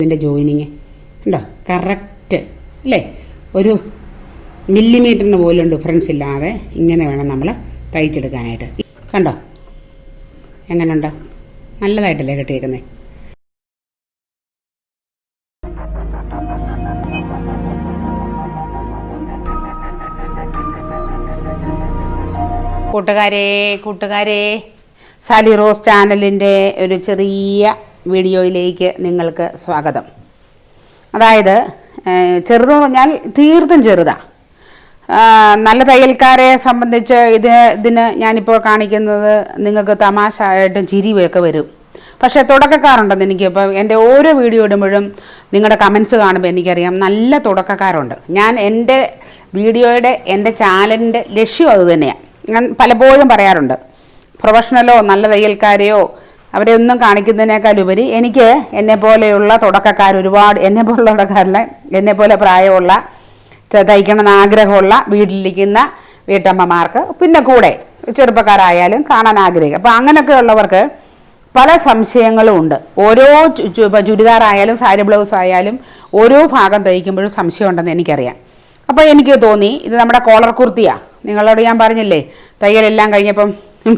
ഇതിൻ്റെ ജോയിനിങ് ഉണ്ടോ, കറക്റ്റ് അല്ലേ? ഒരു മില്ലിമീറ്ററിന് പോലും ഡിഫറൻസ് ഇല്ലാതെ ഇങ്ങനെ വേണം നമ്മൾ തയ്ച്ചെടുക്കാനായിട്ട്. കണ്ടോ എങ്ങനെയുണ്ടോ? നല്ലതായിട്ടല്ലേ കെട്ടിയേക്കുന്നത്. കൂട്ടുകാരെ സാലി റോസ് ചാനലിൻ്റെ ഒരു ചെറിയ വീഡിയോയിലേക്ക് നിങ്ങൾക്ക് സ്വാഗതം. അതായത് ചെറുതെന്ന് പറഞ്ഞാൽ തീർത്തും ചെറുതാണ്. നല്ല തയ്യൽക്കാരെ സംബന്ധിച്ച് ഇതിന് ഞാനിപ്പോൾ കാണിക്കുന്നത് നിങ്ങൾക്ക് തമാശ ആയിട്ടും ചിരിയൊക്കെ വരും. പക്ഷേ തുടക്കക്കാരുണ്ടെന്ന് എനിക്കിപ്പോൾ എൻ്റെ ഓരോ വീഡിയോ ഇടുമ്പോഴും നിങ്ങളുടെ കമൻസ് കാണുമ്പോൾ എനിക്കറിയാം നല്ല തുടക്കക്കാരുണ്ട്. ഞാൻ എൻ്റെ വീഡിയോയുടെ എൻ്റെ ചാനലിൻ്റെ ലക്ഷ്യം അതുതന്നെയാണ്. ഞാൻ പലപ്പോഴും പറയാറുണ്ട്, പ്രൊഫഷണലോ നല്ല തയ്യൽക്കാരെയോ അവരെ ഒന്നും കാണിക്കുന്നതിനേക്കാളുപരി എനിക്ക് എന്നെപ്പോലെയുള്ള തുടക്കക്കാർ ഒരുപാട്, എന്നെപ്പോലുള്ള തുടക്കക്കാരില്ല, എന്നെപ്പോലെ പ്രായമുള്ള തയ്ക്കണമെന്ന് ആഗ്രഹമുള്ള വീട്ടിലിരിക്കുന്ന വീട്ടമ്മമാർക്ക്, പിന്നെ കൂടെ ചെറുപ്പക്കാരായാലും കാണാൻ ആഗ്രഹിക്കും. അപ്പോൾ അങ്ങനെയൊക്കെ ഉള്ളവർക്ക് പല സംശയങ്ങളും ഉണ്ട്. ഓരോ ചുരിദാറായാലും സാരി ബ്ലൗസ് ആയാലും ഓരോ ഭാഗം തയ്ക്കുമ്പോഴും സംശയമുണ്ടെന്ന് എനിക്കറിയാം. അപ്പോൾ എനിക്ക് തോന്നി ഇത് നമ്മുടെ കോളർ കുർത്തിയാണ്. നിങ്ങളോട് ഞാൻ പറഞ്ഞില്ലേ തയ്യലെല്ലാം കഴിഞ്ഞപ്പം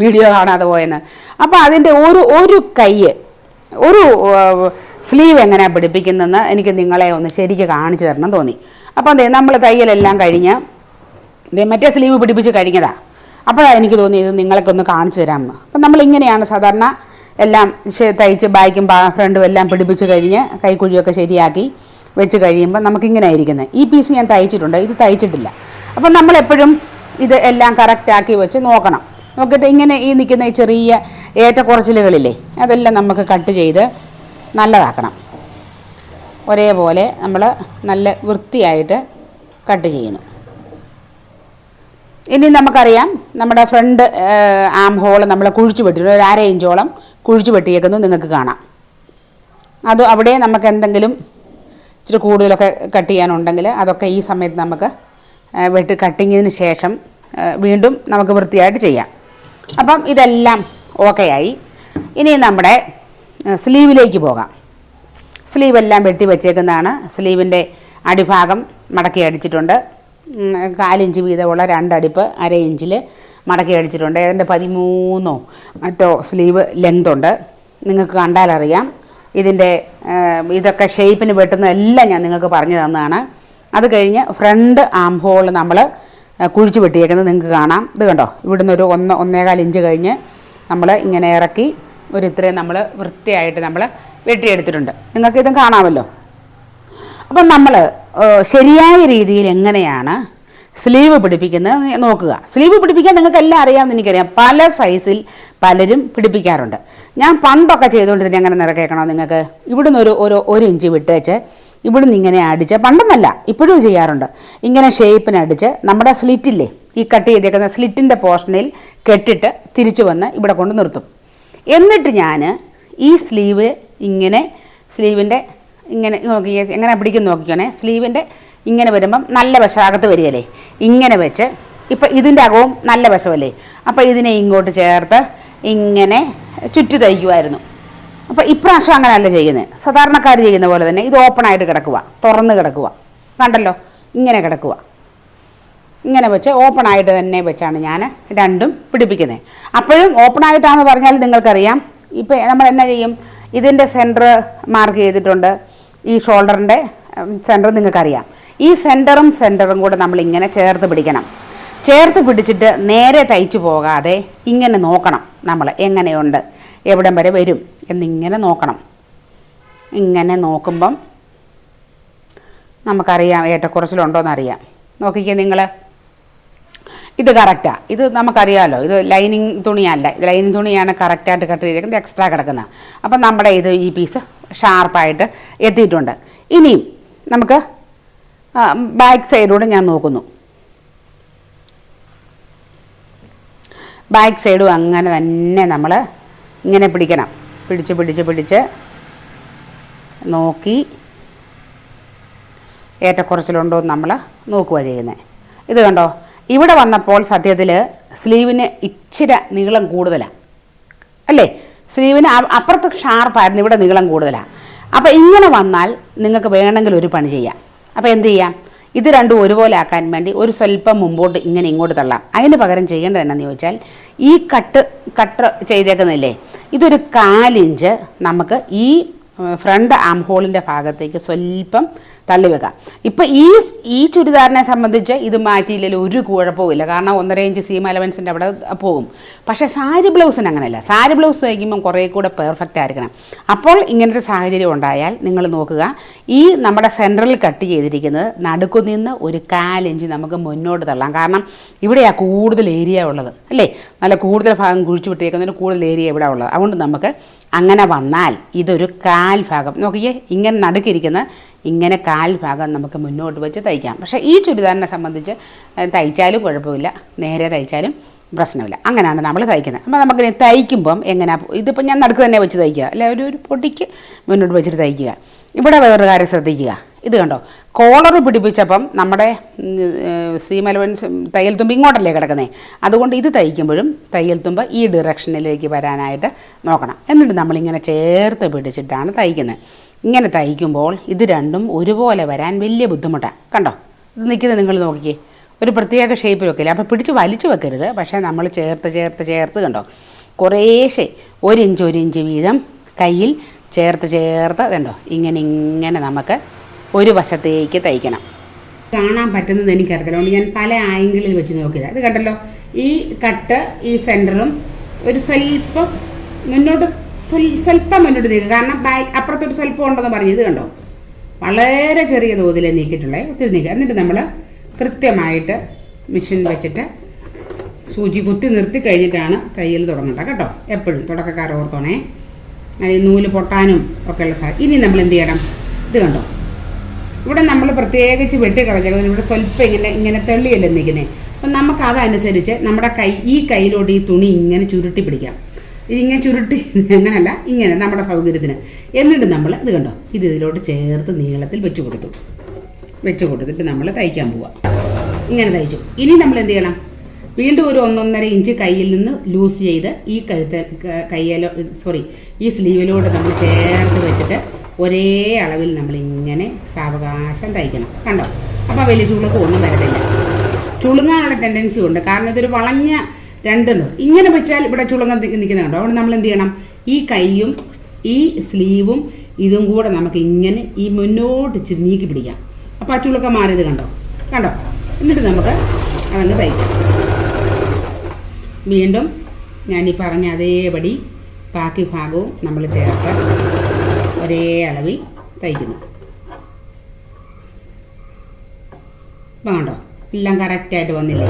വീഡിയോ കാണാതെ പോയെന്ന്. അപ്പോൾ അതിൻ്റെ ഒരു കൈ ഒരു സ്ലീവ് എങ്ങനെയാണ് പിടിപ്പിക്കുന്നതെന്ന് എനിക്ക് നിങ്ങളെ ഒന്ന് ശരിക്കും കാണിച്ചു തരണം തോന്നി. അപ്പോൾ അതെ, നമ്മൾ തയ്യലെല്ലാം കഴിഞ്ഞ് മറ്റേ സ്ലീവ് പിടിപ്പിച്ച് കഴിഞ്ഞതാണ്. അപ്പോഴാണ് എനിക്ക് തോന്നി ഇത് നിങ്ങളൊക്കെ ഒന്ന് കാണിച്ചു തരാമെന്ന്. അപ്പം നമ്മളിങ്ങനെയാണ് സാധാരണ എല്ലാം തയ്ച്ച് ബാക്കും ഫ്രണ്ടും എല്ലാം പിടിപ്പിച്ച് കഴിഞ്ഞ് കൈക്കുഴിയൊക്കെ ശരിയാക്കി വെച്ച് കഴിയുമ്പോൾ നമുക്കിങ്ങനെ ആയിരിക്കുന്നത്. ഈ പീസ് ഞാൻ തയ്ച്ചിട്ടുണ്ട്, ഇത് തയ്ച്ചിട്ടില്ല. അപ്പം നമ്മളെപ്പോഴും ഇത് എല്ലാം കറക്റ്റാക്കി വെച്ച് നോക്കണം. നോക്കിയിട്ട് ഇങ്ങനെ ഈ നിൽക്കുന്ന ഈ ചെറിയ ഏറ്റക്കുറച്ചിലുകളില്ലേ അതെല്ലാം നമുക്ക് കട്ട് ചെയ്ത് നല്ലതാക്കണം. ഒരേപോലെ നമ്മൾ നല്ല വൃത്തിയായിട്ട് കട്ട് ചെയ്യുന്നു. ഇനി നമുക്കറിയാം നമ്മുടെ ഫ്രണ്ട് ആം ഹോൾ നമ്മൾ കുഴിച്ചു വെട്ടിയിട്ട് ഒരു 1/2 ഇഞ്ചോളം കുഴിച്ചു വെട്ടിയേക്കുന്നത് നിങ്ങൾക്ക് കാണാം. അത് അവിടെ നമുക്ക് എന്തെങ്കിലും ഇച്ചിരി കൂടുതലൊക്കെ കട്ട് ചെയ്യാനുണ്ടെങ്കിൽ അതൊക്കെ ഈ സമയത്ത് നമുക്ക് കട്ടിങ്ങിന് ശേഷം വീണ്ടും നമുക്ക് വൃത്തിയായിട്ട് ചെയ്യാം. അപ്പം ഇതെല്ലാം ഓക്കെ ആയി. ഇനി നമ്മുടെ സ്ലീവിലേക്ക് പോകാം. സ്ലീവെല്ലാം വെട്ടി വെച്ചേക്കുന്നതാണ്. സ്ലീവിൻ്റെ അടിഭാഗം മടക്കി അടിച്ചിട്ടുണ്ട്. 4 ഇഞ്ച് വീതമുള്ള 2 അടിപ്പ് 1/2 ഇഞ്ചിൽ മടക്കി അടിച്ചിട്ടുണ്ട്. അതിൻ്റെ 13 മറ്റോ സ്ലീവ് ലെങ്തുണ്ട്. നിങ്ങൾക്ക് കണ്ടാലറിയാം. ഇതിൻ്റെ ഇതൊക്കെ ഷേപ്പിന് വെട്ടുന്നതെല്ലാം ഞാൻ നിങ്ങൾക്ക് പറഞ്ഞു തന്നതാണ്. അത് കഴിഞ്ഞ് ഫ്രണ്ട് ആം ഹോൾ നമ്മൾ കുഴിച്ച് വെട്ടിയേക്കുന്നത് നിങ്ങൾക്ക് കാണാം. ഇത് കണ്ടോ, ഇവിടുന്ന് ഒരു 1.25 ഇഞ്ച് കഴിഞ്ഞ് നമ്മൾ ഇങ്ങനെ ഇറക്കി ഒരു ഇത്രയും നമ്മൾ വൃത്തിയായിട്ട് നമ്മൾ വെട്ടിയെടുത്തിട്ടുണ്ട്. നിങ്ങൾക്കിതും കാണാമല്ലോ. അപ്പം നമ്മൾ ശരിയായ രീതിയിൽ എങ്ങനെയാണ് സ്ലീവ് പിടിപ്പിക്കുന്നത് നോക്കുക. സ്ലീവ് പിടിപ്പിക്കാൻ നിങ്ങൾക്കെല്ലാം അറിയാമെന്ന് എനിക്കറിയാം. പല സൈസിൽ പലരും പിടിപ്പിക്കാറുണ്ട്. ഞാൻ പണ്ടൊക്കെ ചെയ്തുകൊണ്ടിരുന്നത് എങ്ങനെ നിറക്കേക്കണോ നിങ്ങൾക്ക്, ഇവിടുന്ന് ഒരു ഇഞ്ച് വിട്ടേച്ച് ഇവിടുന്ന് ഇങ്ങനെ അടിച്ച്, പണ്ടെന്നല്ല ഇപ്പോഴും ചെയ്യാറുണ്ട്, ഇങ്ങനെ ഷേപ്പിനടിച്ച് നമ്മുടെ സ്ലിറ്റില്ലേ ഈ കട്ട് ചെയ്തേക്കുന്ന സ്ലിറ്റിൻ്റെ പോർഷനിൽ കെട്ടിട്ട് തിരിച്ചു വന്ന് ഇവിടെ കൊണ്ട് നിർത്തും. എന്നിട്ട് ഞാൻ ഈ സ്ലീവ് ഇങ്ങനെ സ്ലീവിൻ്റെ ഇങ്ങനെ നോക്കി എങ്ങനെ പിടിക്കും നോക്കിക്കോണേ. സ്ലീവിൻ്റെ ഇങ്ങനെ വരുമ്പം നല്ല വശാകത്ത് വരികയല്ലേ, ഇങ്ങനെ വെച്ച് ഇപ്പം ഇതിൻ്റെ അകവും നല്ല വശമല്ലേ, അപ്പോൾ ഇതിനെ ഇങ്ങോട്ട് ചേർത്ത് ഇങ്ങനെ ചുറ്റി തയ്ക്കുമായിരുന്നു. അപ്പോൾ ഇപ്രാവശ്യം അങ്ങനെയല്ല ചെയ്യുന്നത്. സാധാരണക്കാർ ചെയ്യുന്ന പോലെ തന്നെ ഇത് ഓപ്പണായിട്ട് കിടക്കുക, തുറന്ന് കിടക്കുക. കണ്ടല്ലോ, ഇങ്ങനെ കിടക്കുക. ഇങ്ങനെ വെച്ച് ഓപ്പണായിട്ട് തന്നെ വെച്ചാണ് ഞാൻ രണ്ടും പിടിപ്പിക്കുന്നത്. അപ്പോഴും ഓപ്പണായിട്ടാണെന്ന് പറഞ്ഞാൽ നിങ്ങൾക്കറിയാം. ഇപ്പോൾ നമ്മൾ എന്നാ ചെയ്യും, ഇതിൻ്റെ സെൻറ്റർ മാർക്ക് ചെയ്തിട്ടുണ്ട്. ഈ ഷോൾഡറിൻ്റെ സെൻറ്റർ നിങ്ങൾക്കറിയാം. ഈ സെൻറ്ററും കൂടെ നമ്മളിങ്ങനെ ചേർത്ത് പിടിക്കണം. ചേർത്ത് പിടിച്ചിട്ട് നേരെ തയ്ച്ചു പോകാതെ ഇങ്ങനെ നോക്കണം. നമ്മൾ എങ്ങനെയുണ്ട്, എവിടം വരെ വരും എന്നിങ്ങനെ നോക്കണം. ഇങ്ങനെ നോക്കുമ്പം നമുക്കറിയാം ഏറ്റക്കുറച്ചിലുണ്ടോയെന്നറിയാം. നോക്കിക്കേ നിങ്ങൾ, ഇത് കറക്റ്റാണ്. ഇത് നമുക്കറിയാമല്ലോ, ഇത് ലൈനിങ് തുണിയല്ല. ഇത് ലൈനിങ് തുണിയാണ് കറക്റ്റായിട്ട് കട്ട് ചെയ്തിരിക്കുന്നത്, എക്സ്ട്രാ കിടക്കുന്നത്. അപ്പം നമ്മുടെ ഈ പീസ് ഷാർപ്പായിട്ട് എത്തിയിട്ടുണ്ട്. ഇനിയും നമുക്ക് ബാക്ക് സൈഡിലൂടെ ഞാൻ നോക്കുന്നു. ബാക്ക് സൈഡും അങ്ങനെ തന്നെ നമ്മൾ ഇങ്ങനെ പിടിക്കണം. പിടിച്ച് നോക്കി ഏറ്റക്കുറച്ചിലുണ്ടോ എന്ന് നമ്മൾ നോക്കുക ചെയ്യുന്നത്. ഇത് കണ്ടോ, ഇവിടെ വന്നപ്പോൾ സത്യത്തിൽ സ്ലീവിന് ഇച്ചിരി നീളം കൂടുതലാണ് അല്ലേ. സ്ലീവിന് അപ്പുറത്ത് ഷാർപ്പായിരുന്നു, ഇവിടെ നീളം കൂടുതലാണ്. അപ്പോൾ ഇങ്ങനെ വന്നാൽ നിങ്ങൾക്ക് വേണമെങ്കിൽ ഒരു പണി ചെയ്യാം. അപ്പോൾ എന്ത് ചെയ്യാം, ഇത് രണ്ടും ഒരുപോലെ ആക്കാൻ വേണ്ടി ഒരു സ്വല്പം മുമ്പോട്ട് ഇങ്ങനെ ഇങ്ങോട്ട് തള്ളാം. അതിന് പകരം ചെയ്യേണ്ടത് എന്നാന്ന് ചോദിച്ചാൽ ഈ കട്ട് ചെയ്തേക്കുന്നില്ലേ, ഇതൊരു 4 ഇഞ്ച് നമുക്ക് ഈ ഫ്രണ്ട് ആം ഹോളിൻ്റെ ഭാഗത്തേക്ക് സ്വല്പം തള്ളി വെക്കാം. ഇപ്പം ഈ ചുരിദാറിനെ സംബന്ധിച്ച് ഇത് മാറ്റിയില്ലെങ്കിൽ ഒരു കുഴപ്പമില്ല, കാരണം 1.5 ഇഞ്ച് സീം അലവൻസിൻ്റെ അവിടെ പോകും. പക്ഷേ സാരി ബ്ലൗസിന് അങ്ങനെയല്ല. സാരി ബ്ലൗസ് തയ്ക്കുമ്പം കുറേ കൂടെ പെർഫെക്റ്റ് ആയിരിക്കണം. അപ്പോൾ ഇങ്ങനത്തെ സാഹചര്യം ഉണ്ടായാൽ നിങ്ങൾ നോക്കുക, ഈ നമ്മുടെ സെൻട്രൽ കട്ട് ചെയ്തിരിക്കുന്നത് നടുക്കു നിന്ന് ഒരു 4 ഇഞ്ച് നമുക്ക് മുന്നോട്ട് തള്ളാം. കാരണം ഇവിടെയാണ് കൂടുതൽ ഏരിയ ഉള്ളത് അല്ലേ, നല്ല കൂടുതൽ ഭാഗം കുഴിച്ചു വിട്ടിരിക്കുന്നതിന് കൂടുതൽ ഏരിയ ഇവിടെ ഉള്ളത്. അതുകൊണ്ട് നമുക്ക് അങ്ങനെ വന്നാൽ ഇതൊരു 1/4 ഭാഗം നോക്കിയേ, ഇങ്ങനെ നടുക്കിരിക്കുന്ന ഇങ്ങനെ 1/4 ഭാഗം നമുക്ക് മുന്നോട്ട് വെച്ച് തയ്ക്കാം. പക്ഷേ ഈ ചുരിദാറിനെ സംബന്ധിച്ച് തയ്ച്ചാലും കുഴപ്പമില്ല, നേരെ തയ്ച്ചാലും പ്രശ്നമില്ല. അങ്ങനെയാണ് നമ്മൾ തയ്ക്കുന്നത്. അപ്പോൾ നമുക്കിനി തയ്ക്കുമ്പം എങ്ങനെയാണ്, ഇതിപ്പോൾ ഞാൻ നടുക്ക് തന്നെ വെച്ച് തയ്ക്കുക, അല്ലെ ഒരു പൊടിക്ക് മുന്നോട്ട് വെച്ചിട്ട് തയ്ക്കുക. ഇവിടെ വേറൊരു കാര്യം ശ്രദ്ധിക്കുക, ഇത് കണ്ടോ, കോളർ പിടിപ്പിച്ചപ്പം നമ്മുടെ സീം അലവൻസ് തയ്യൽ തുമ്പ് ഇങ്ങോട്ടല്ലേ കിടക്കുന്നത്. അതുകൊണ്ട് ഇത് തയ്ക്കുമ്പോഴും തയ്യൽ തുമ്പ് ഈ ഡിറക്ഷനിലേക്ക് വരാനായിട്ട് നോക്കണം. എന്നിട്ട് നമ്മളിങ്ങനെ ചേർത്ത് പിടിച്ചിട്ടാണ് തയ്ക്കുന്നത്. ഇങ്ങനെ തയ്ക്കുമ്പോൾ ഇത് രണ്ടും ഒരുപോലെ വരാൻ വലിയ ബുദ്ധിമുട്ടാണ്. കണ്ടോ, ഇത് നിൽക്കുന്നത് നിങ്ങൾ നോക്കിക്കേ, ഒരു പ്രത്യേക ഷേപ്പിൽ വെക്കില്ല. അപ്പോൾ പിടിച്ച് വലിച്ചു വെക്കരുത്, പക്ഷേ നമ്മൾ ചേർത്ത് കണ്ടോ, കുറേശ്ശെ 1 ഇഞ്ച് വീതം കയ്യിൽ ചേർത്ത് കണ്ടോ, ഇങ്ങനെ നമുക്ക് ഒരു വശത്തേക്ക് തയ്ക്കണം. കാണാൻ പറ്റുന്നത് എനിക്കറിയില്ല, അതുകൊണ്ട് ഞാൻ പല ആംഗിളിൽ വെച്ച് നോക്കിയത്. ഇത് കണ്ടല്ലോ, ഈ കട്ട് ഈ സെൻറ്ററും ഒരു സ്വല്പം മുന്നോട്ട് നീക്കുക, കാരണം അപ്പുറത്തൊരു സ്വല്പം ഉണ്ടെന്ന് പറഞ്ഞ്. ഇത് കണ്ടോ, വളരെ ചെറിയ തോതിൽ നീക്കിയിട്ടുള്ളത്, ഒത്തിരി നീക്കുക. എന്നിട്ട് നമ്മൾ കൃത്യമായിട്ട് മെഷീൻ വെച്ചിട്ട് സൂചി കുത്തി നിർത്തി കഴിഞ്ഞിട്ടാണ് തയ്യൽ തുടങ്ങേണ്ടത് കേട്ടോ. എപ്പോഴും തുടക്കക്കാർ ഓർത്തോണേ, നൂല് പൊട്ടാനും ഒക്കെയുള്ള സാധനം. ഇനി നമ്മൾ എന്ത് ചെയ്യണം, ഇത് കണ്ടോ, ഇവിടെ നമ്മൾ പ്രത്യേകിച്ച് വെട്ടിക്കളഞ്ഞത് ഇവിടെ സ്വല്പം ഇങ്ങനെ തെള്ളിയല്ലേ നിൽക്കുന്നത്. അപ്പം നമുക്കതനുസരിച്ച് നമ്മുടെ ഈ കയ്യിലോട്ട് ഈ തുണി ഇങ്ങനെ ചുരുട്ടി പിടിക്കാം. ഇതിങ്ങനെ ചുരുട്ടി അങ്ങനല്ല, ഇങ്ങനെ നമ്മുടെ സൗകര്യത്തിന്. എന്നിട്ട് നമ്മൾ ഇത് കണ്ടോ, ഇതിലോട്ട് ചേർത്ത് നീളത്തിൽ വെച്ച് കൊടുത്തിട്ട് നമ്മൾ തയ്ക്കാൻ പോവാം. ഇങ്ങനെ തയ്ച്ചു. ഇനി നമ്മൾ എന്ത് ചെയ്യണം, വീണ്ടും ഒരു 1.5 ഇഞ്ച് കയ്യിൽ നിന്ന് ലൂസ് ചെയ്ത് ഈ ഈ സ്ലീവിലോട്ട് നമ്മൾ ചേർത്ത് വെച്ചിട്ട് ഒരേ അളവിൽ നമ്മളിങ്ങനെ സാവകാശം തയ്ക്കണം. കണ്ടോ, അപ്പോൾ വലിയ ചുളുക്കൊന്നും വരത്തില്ല. ചുളുങ്ങാനുള്ള ടെൻഡൻസി ഉണ്ട്, കാരണം ഇതൊരു വളഞ്ഞ രണ്ടല്ലോ. ഇങ്ങനെ വെച്ചാൽ ഇവിടെ ചുളുങ്ങ നിൽക്കുന്നത് കണ്ടോ. അതുകൊണ്ട് നമ്മൾ എന്ത് ചെയ്യണം, ഈ കൈയും ഈ സ്ലീവും ഇതും കൂടെ നമുക്ക് ഇങ്ങനെ ഈ മുന്നോട്ട് നീക്കി പിടിക്കാം. അപ്പോൾ ആ ചുളുക്ക മാറിയത് കണ്ടോ. എന്നിട്ട് നമുക്ക് അതങ്ങ് തയ്ക്കാം. വീണ്ടും ഞാനീ പറഞ്ഞ അതേപടി ബാക്കി ഭാഗവും നമ്മൾ ചേർത്ത് ഒരേ അളവിൽ തയ്ക്കുന്നു. അപ്പം കണ്ടോ, എല്ലാം കറക്റ്റായിട്ട് വന്നില്ലേ.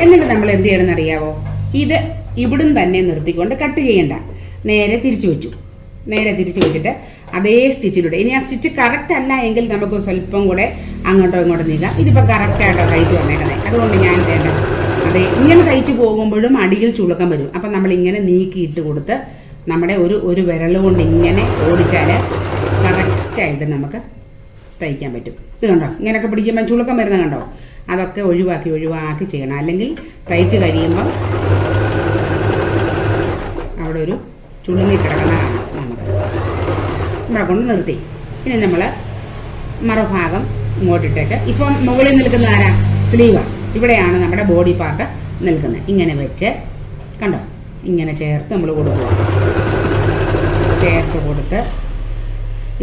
എന്നിട്ട് നമ്മൾ എന്ത് ചെയ്യണമെന്ന് അറിയാവോ, ഇത് ഇവിടുന്ന് തന്നെ നിർത്തിക്കൊണ്ട് കട്ട് ചെയ്യണ്ട, നേരെ തിരിച്ചു വെച്ചിട്ട് അതേ സ്റ്റിച്ചിലൂടെ. ഇനി ആ സ്റ്റിച്ച് കറക്റ്റ് അല്ല എങ്കിൽ നമുക്ക് സ്വല്പം കൂടെ അങ്ങോട്ടോ ഇങ്ങോട്ടോ നീക്കാം. ഇതിപ്പോൾ കറക്റ്റായിട്ടോ തയ്ച്ചു വന്നേക്കുന്നത്. അതുകൊണ്ട് ഞാൻ ചെയ്യേണ്ടത് അതെ, ഇങ്ങനെ തയ്ച്ചു പോകുമ്പോഴും അടിയിൽ ചുളുക്കം വരും. അപ്പം നമ്മളിങ്ങനെ നീക്കിയിട്ട് കൊടുത്ത് നമ്മുടെ ഒരു വിരൽ കൊണ്ട് ഇങ്ങനെ ഓടിച്ചാൽ കറക്റ്റായിട്ട് നമുക്ക് തയ്ക്കാൻ പറ്റും. ഇത് കണ്ടോ, ഇങ്ങനെയൊക്കെ പിടിക്കുമ്പോൾ ചുളുക്കം വരുന്നത് കണ്ടോ. അതൊക്കെ ഒഴിവാക്കി ചെയ്യണം, അല്ലെങ്കിൽ തയ്ച്ച് കഴിയുമ്പം അവിടെ ഒരു ചുളുങ്ങിക്കിടക്കുന്ന കാണാം. നമുക്ക് ഇവിടെ കൊണ്ട് നിർത്തി. ഇനി നമ്മൾ മറുഭാഗം ഇങ്ങോട്ടിട്ടേച്ച്, ഇപ്പം മുകളിൽ നിൽക്കുന്ന ആരാ, സ്ലീവാണ്. ഇവിടെയാണ് നമ്മുടെ ബോഡി പാർട്ട് നിൽക്കുന്നത്. ഇങ്ങനെ വെച്ച് കണ്ടോ, ഇങ്ങനെ ചേർത്ത് നമ്മൾ കൊടുക്കുക. ചേർത്ത് കൊടുത്ത്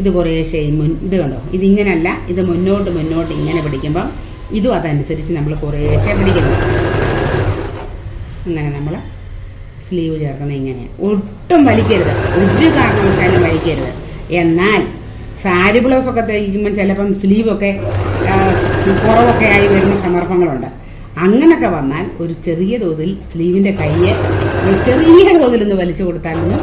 ഇത് കുറേശ്ശെ ഇത് കണ്ടോ, ഇതിങ്ങനല്ല, ഇത് മുന്നോട്ട് ഇങ്ങനെ പിടിക്കുമ്പം ഇതും അതനുസരിച്ച് നമ്മൾ കുറേശ്ശെ പിടിക്കുന്നു. അങ്ങനെ നമ്മൾ സ്ലീവ് ചേർക്കുന്നത് ഇങ്ങനെയാണ്. ഒട്ടും വലിക്കരുത്, ഒരു കാരണവശാലും വലിക്കരുത്. എന്നാൽ സാരി ബ്ലൗസൊക്കെ തയ്ക്കുമ്പം ചിലപ്പം സ്ലീവൊക്കെ കുറവൊക്കെ ആയി വരുന്ന സന്ദർഭങ്ങളുണ്ട്. അങ്ങനൊക്കെ വന്നാൽ ഒരു ചെറിയ തോതിൽ സ്ലീവിൻ്റെ കയ്യെ ചെറിയ തോതിലൊന്ന് വലിച്ചു കൊടുത്താലൊന്നും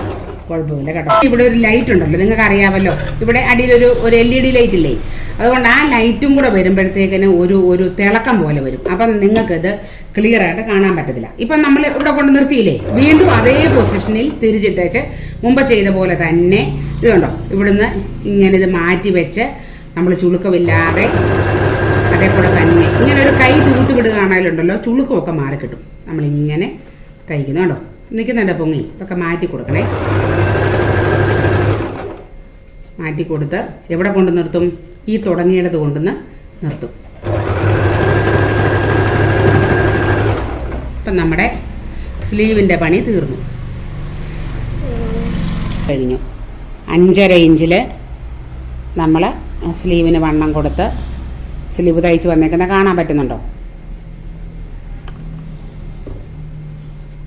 കുഴപ്പമില്ല കേട്ടോ. ഇവിടെ ഒരു ലൈറ്റ് ഉണ്ടല്ലോ, നിങ്ങൾക്ക് അറിയാമല്ലോ. ഇവിടെ അടിയിലൊരു LED ലൈറ്റ് ഇല്ലേ, അതുകൊണ്ട് ആ ലൈറ്റും കൂടെ വരുമ്പോഴത്തേക്കിന് ഒരു തിളക്കം പോലെ വരും. അപ്പം നിങ്ങൾക്കിത് ക്ലിയർ ആയിട്ട് കാണാൻ പറ്റത്തില്ല. ഇപ്പം നമ്മൾ ഇവിടെ കൊണ്ട് നിർത്തിയില്ലേ, വീണ്ടും അതേ പൊസിഷനിൽ തിരിച്ചിട്ടേച്ച് മുമ്പ് ചെയ്ത പോലെ തന്നെ ഇത് കണ്ടോ, ഇവിടുന്ന് ഇങ്ങനെ ഇത് മാറ്റി വെച്ച് നമ്മൾ ചുളുക്കമില്ലാതെ അതേക്കൂടെ തന്നെ ഇങ്ങനെ ഒരു കൈ തൂത്ത് വിടുകയാണെങ്കിലുണ്ടല്ലോ ചുളുക്കമൊക്കെ മാറിക്കിട്ടും. നമ്മളിങ്ങനെ തയ്ക്കുന്നു കണ്ടോ, നിൽക്കുന്നുണ്ട് പൊങ്ങി. ഇതൊക്കെ മാറ്റി കൊടുക്കണേ. മാറ്റി കൊടുത്ത് എവിടെ കൊണ്ട് നിർത്തും? ഈ തുടങ്ങിയിടത്ത് കൊണ്ടുവന്ന് നിർത്തും. ഇപ്പം നമ്മുടെ സ്ലീവിൻ്റെ പണി തീർന്നു കഴിഞ്ഞു. 5.5 ഇഞ്ചിൽ നമ്മൾ സ്ലീവിന് വണ്ണം കൊടുത്ത് സ്ലീവ് തയ്ച്ച് വന്നേക്കുന്നത് കാണാൻ പറ്റുന്നുണ്ടോ?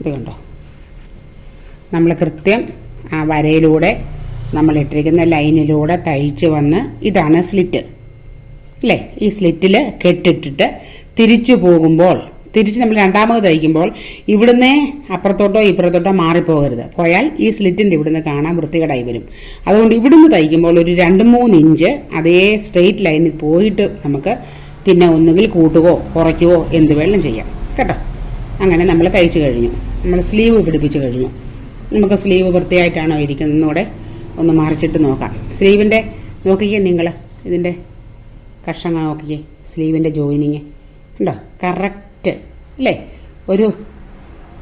ഇത് കണ്ടോ? നമ്മൾ കൃത്യം ആ വരയിലൂടെ നമ്മളിട്ടിരിക്കുന്ന ലൈനിലൂടെ തയ്ച്ച് വന്ന് ഇതാണ് സ്ലിറ്റ് അല്ലേ? ഈ സ്ലിറ്റിൽ കെട്ടിട്ടിട്ട് തിരിച്ചു പോകുമ്പോൾ, തിരിച്ച് നമ്മൾ രണ്ടാമത് തയ്ക്കുമ്പോൾ ഇവിടുന്ന് അപ്പുറത്തോട്ടോ ഇപ്പുറത്തോട്ടോ മാറിപ്പോകരുത്. പോയാൽ ഈ സ്ലിറ്റിൻ്റെ ഇവിടുന്ന് കാണാൻ വൃത്തികേടായി വരും. അതുകൊണ്ട് ഇവിടുന്ന് തയ്ക്കുമ്പോൾ ഒരു 2-3 ഇഞ്ച് അതേ സ്ട്രെയിറ്റ് ലൈനിൽ പോയിട്ട് നമുക്ക് പിന്നെ ഒന്നുകിൽ കൂട്ടുകയോ കുറയ്ക്കുകയോ എന്ത് വേണം ചെയ്യാം കേട്ടോ. അങ്ങനെ നമ്മൾ തയ്ച്ച് കഴിഞ്ഞു. നമ്മൾ സ്ലീവ് പിടിപ്പിച്ച് കഴിഞ്ഞു. നമുക്ക് സ്ലീവ് വൃത്തിയായിട്ടാണോ ഇരിക്കുന്നതെന്നൂടെ ഒന്ന് മറിച്ചിട്ട് നോക്കാം. സ്ലീവിൻ്റെ നോക്കിക്കേ നിങ്ങൾ, ഇതിൻ്റെ കഷങ്ങൾ നോക്കിക്കേ, സ്ലീവിൻ്റെ ജോയിനിങ് ഉണ്ടോ? കറക്റ്റ് അല്ലേ? ഒരു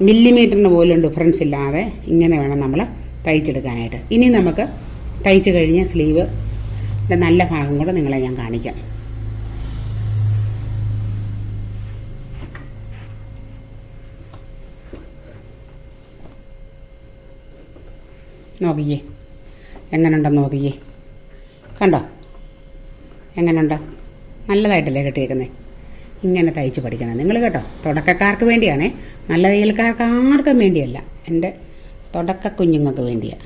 മില്ലിമീറ്ററിന് പോലും ഡിഫറൻസ് ഇല്ലാതെ ഇങ്ങനെ വേണം നമ്മൾ തയ്ച്ചെടുക്കാനായിട്ട്. ഇനി നമുക്ക് തയ്ച്ച് കഴിഞ്ഞ സ്ലീവ് നല്ല ഭാഗം കൂടെ നിങ്ങളെ ഞാൻ കാണിക്കാം. നോക്കിയേ എങ്ങനെയുണ്ടെന്ന് നോക്കിയേ, കണ്ടോ എങ്ങനെയുണ്ട്? നല്ലതായിട്ടല്ലേ കെട്ടിയേക്കുന്നത്? ഇങ്ങനെ തയ്ച്ച് പഠിക്കണം നിങ്ങൾ കേട്ടോ. തുടക്കക്കാർക്ക് വേണ്ടിയാണേ, നല്ല തയ്യൽക്കാർക്ക് ആർക്കും വേണ്ടിയല്ല, എൻ്റെ തുടക്ക കുഞ്ഞുങ്ങൾക്ക് വേണ്ടിയാണ്.